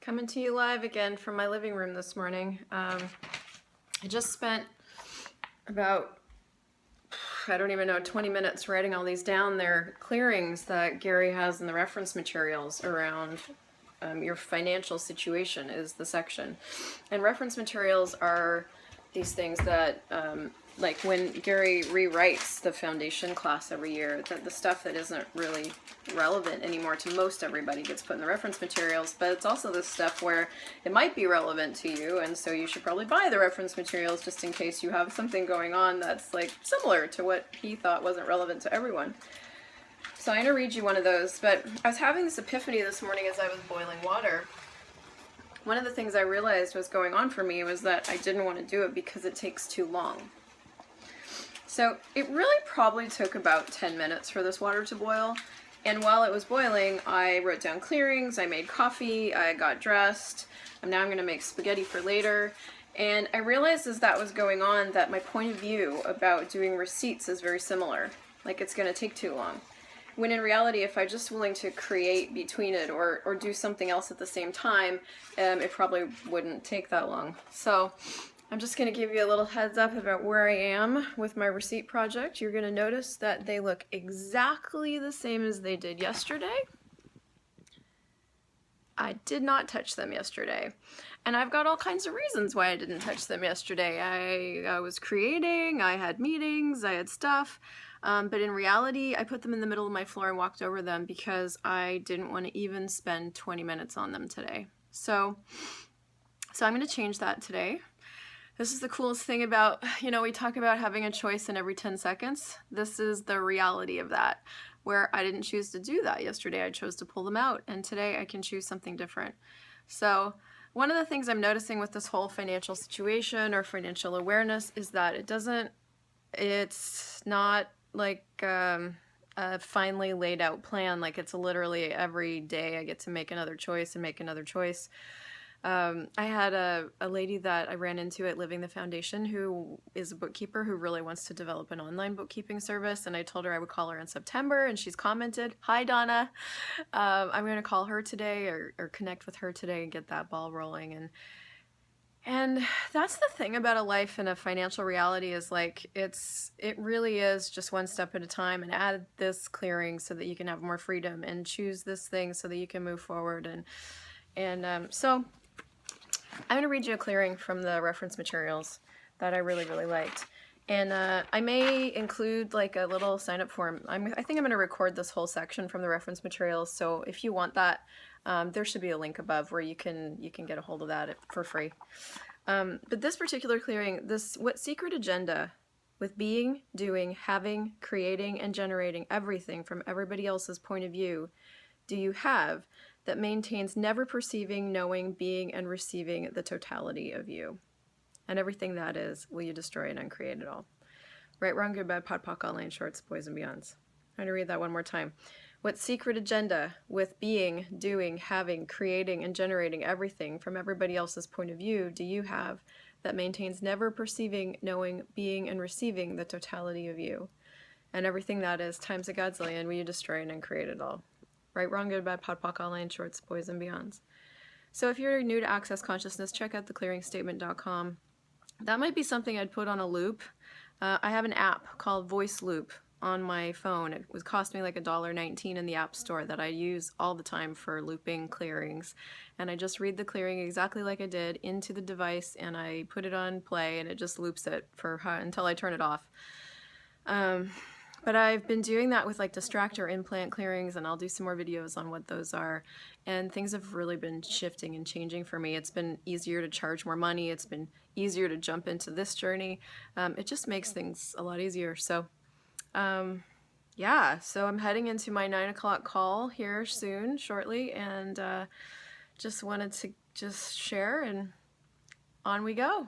Coming to you live again from my living room this morning. I just spent about, I don't even know, 20 minutes writing all these down. They're clearings that Gary has in the reference materials around your financial situation is the section. And reference materials are these things that, like when Gary rewrites the foundation class every year, the stuff that isn't really relevant anymore to most everybody gets put in the reference materials, but it's also the stuff where it might be relevant to you, and so you should probably buy the reference materials just in case you have something going on that's like similar to what he thought wasn't relevant to everyone. So I'm going to read you one of those, but I was having this epiphany this morning as I was boiling water. One of the things I realized was going on for me was that I didn't want to do it because it takes too long. So it really probably took about 10 minutes for this water to boil, and while it was boiling, I wrote down clearings, I made coffee, I got dressed, and now I'm going to make spaghetti for later. And I realized as that was going on that my point of view about doing receipts is very similar. Like it's going to take too long. When in reality, if I'm just willing to create between it or do something else at the same time, it probably wouldn't take that long. So I'm just going to give you a little heads up about where I am with my receipt project. You're going to notice that they look exactly the same as they did yesterday. I did not touch them yesterday. And I've got all kinds of reasons why I didn't touch them yesterday. I was creating, I had meetings, I had stuff. But in reality, I put them in the middle of my floor and walked over them because I didn't want to even spend 20 minutes on them today. So I'm going to change that today. This is the coolest thing about, we talk about having a choice in every 10 seconds. This is the reality of that, where I didn't choose to do that yesterday. I chose to pull them out, and today I can choose something different. So one of the things I'm noticing with this whole financial situation or financial awareness is that it's not like a finely laid out plan. Like it's literally every day I get to make another choice and make another choice. I had a lady that I ran into at Living the Foundation who is a bookkeeper who really wants to develop an online bookkeeping service, and I told her I would call her in September, and she's commented, "Hi Donna." I'm going to call her today or connect with her today and get that ball rolling. And that's the thing about a life and a financial reality is like it really is just one step at a time, and add this clearing so that you can have more freedom, and choose this thing so that you can move forward. So I'm going to read you a clearing from the reference materials that I really, really liked. And I may include like a little sign up form. I think I'm going to record this whole section from the reference materials. So if you want that, there should be a link above where you can get a hold of that for free. But this particular clearing, what secret agenda with being, doing, having, creating, and generating everything from everybody else's point of view do you have that maintains never perceiving, knowing, being, and receiving the totality of you? And everything that is, will you destroy and uncreate it all? Right, wrong, good, bad, pod, poc, all lane, shorts, boys, and beyonds. I'm going to read that one more time. What secret agenda with being, doing, having, creating, and generating everything from everybody else's point of view do you have that maintains never perceiving, knowing, being, and receiving the totality of you? And everything that is times a godzillion, will you destroy and uncreate it all? Right, wrong, good, bad, pod, poc, all lane, shorts, boys, and beyonds. So if you're new to Access Consciousness, check out theclearingstatement.com. That might be something I'd put on a loop. I have an app called Voice Loop on my phone. It would cost me like $1.19 in the App Store that I use all the time for looping clearings. And I just read the clearing exactly like I did into the device, and I put it on play, and it just loops it until I turn it off. But I've been doing that with like distractor implant clearings, and I'll do some more videos on what those are. And things have really been shifting and changing for me. It's been easier to charge more money. It's been easier to jump into this journey. It just makes things a lot easier. So yeah, so I'm heading into my 9 o'clock call here shortly, and just wanted to just share, and on we go.